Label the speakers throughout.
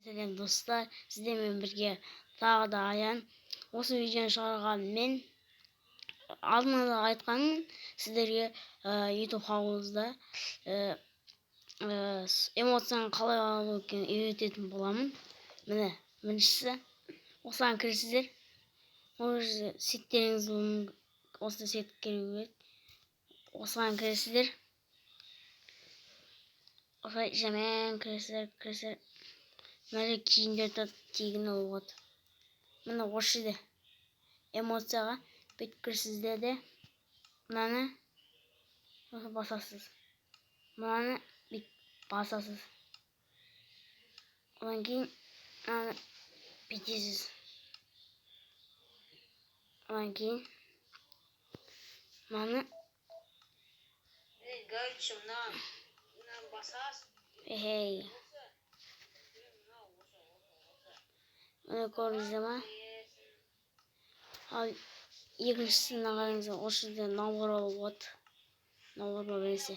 Speaker 1: Selam dostlar, sizlerle birlikte tағы da аян. Осы видеоны шығарған мен алдында да айтқанмын сіздерге YouTube хабыңызда эмоцияны қалай алу екенін үйрететін боламын. Міне, біріншісі осыған кіресіздер. Ол жерде сеттеріңіз осы сет керу керек. Осыған кіресіздер. Осылай жаман кіресіздер. Мына киімдерді тегін алуға. Мына осы жерде эмоцияға бүйтіп кіресіздер де мынаны басасыз. Мынаны бүйтіп басасыз. Одан кейін мынаны бүйтесіз. Одан кейін мынаны басасыз. Мына көрдіңіздер ма? Ал екіншісіне қараңыздар, осы жерде набор алуға болады. Набор бар біресе.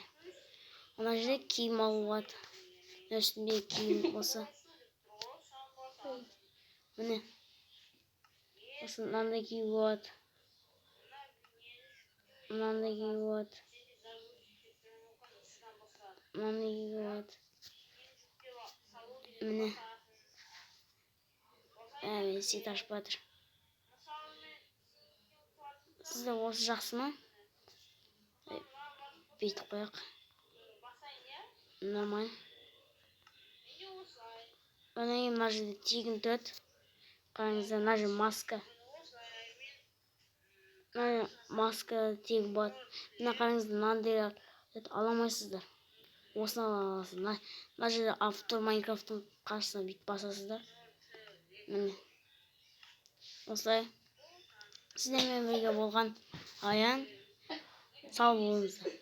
Speaker 1: Ана жерде киім алуға болады. Үстінде киім осы. Міне. Осы мынандай киюге болады. Мынандай киюге болады. Мынандай киюге болады. Міне. Мен сет ашып жатыр. Сізде осы жақсы ма? Бүйтіп қояқ. Нормально. Одан кейін мына жерде тегін тұрады. Қараңыздар, мына жерде маска. Мына маска тегін болады. Мына қараңыздар, мынандай ала алмайсыздар. Осыны ала аласыздар. Мына жерде автор Майнкрафттың қарсысына бүйтіп басасыздар. Міне. Осылай. Сіздермен бірге болған аян. Сау болыңыздар.